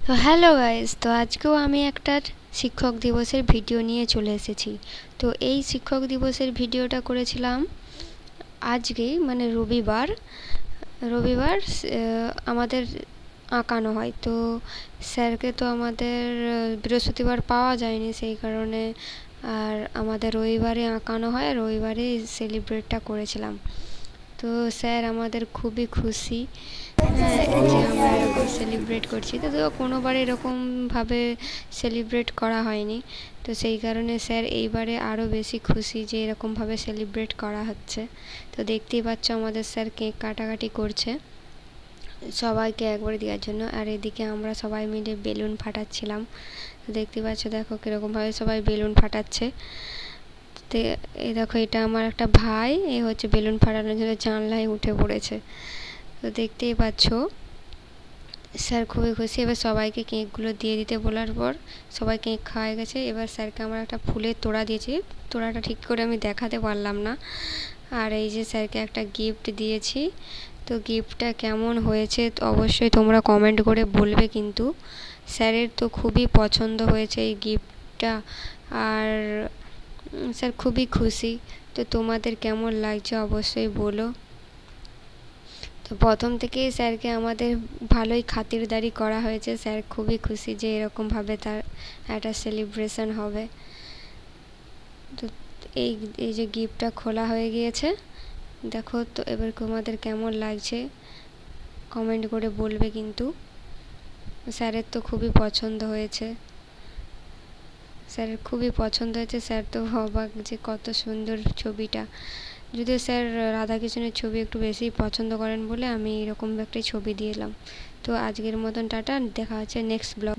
তো hello guys, তো আজকেও আমি একটা শিক্ষক দিবসের ভিডিও নিয়ে চলে এসেছি। তো এই শিক্ষক দিবসের ভিডিওটা করেছিলাম আজকেই, মানে রবিবার রবিবার আমাদের আঁকানো হয়। তো স্যারকে তো আমাদের বৃহস্পতিবার পাওয়া যায়নি, সেই কারণে আর আমাদের রবিবারে আঁকানো হয়, আর রবিবারে সেলিব্রেটটা করেছিলাম। তো স্যার আমাদের খুবই খুশি, হ্যাঁ, যে আমরা এরকম সেলিব্রেট করছি। তো কোনোবার এরকমভাবে সেলিব্রেট করা হয়নি, তো সেই কারণে স্যার এইবারে আরও বেশি খুশি যে এরকমভাবে সেলিব্রেট করা হচ্ছে। তো দেখতেই পাচ্ছ আমাদের স্যার কেক কাটাকাটি করছে সবাইকে একবারে দেওয়ার জন্য, আর এদিকে আমরা সবাই মিলে বেলুন ফাটাচ্ছিলাম। তো দেখতে পাচ্ছ, দেখো কীরকমভাবে সবাই বেলুন ফাটাচ্ছে। তো এই দেখো, এটা আমার একটা ভাই, এ হচ্ছে বেলুন ফাটানোর জন্য জানলায় উঠে পড়েছে। তো দেখতেই পাচ্ছ স্যার খুবই খুশি। এবার সবাইকে কেকগুলো দিয়ে দিতে বলার পর সবাই কেক খাওয়া গেছে। এবার স্যারকে আমরা একটা ফুলের তোড়া দিয়েছি, তোড়াটা ঠিক করে আমি দেখাতে পারলাম না। আর এই যে স্যারকে একটা গিফট দিয়েছি। তো গিফটটা কেমন হয়েছে অবশ্যই তোমরা কমেন্ট করে বলবে, কিন্তু স্যারের তো খুবই পছন্দ হয়েছে এই গিফটটা, আর স্যার খুবই খুশি। তো তোমাদের কেমন লাগছে অবশ্যই বলো। তো প্রথম থেকেই স্যারকে আমাদের ভালোই খাতিরদারি করা হয়েছে, স্যার খুবই খুশি যে এরকমভাবে তার একটা সেলিব্রেশন হবে। তো এই এই যে গিফটটা খোলা হয়ে গিয়েছে, দেখো তো এবার তোমাদের কেমন লাগছে কমেন্ট করে বলবে, কিন্তু স্যারের তো খুবই পছন্দ হয়েছে, স্যারের খুবই পছন্দ হয়েছে। স্যার তো অবাক যে কত সুন্দর ছবিটা। যদিও স্যার রাধাকৃষ্ণের ছবি একটু বেশি পছন্দ করেন বলে আমি এরকম একটা ছবি দিলাম। তো আজকের মতন টাটা, দেখা হচ্ছে নেক্সট ব্লগ।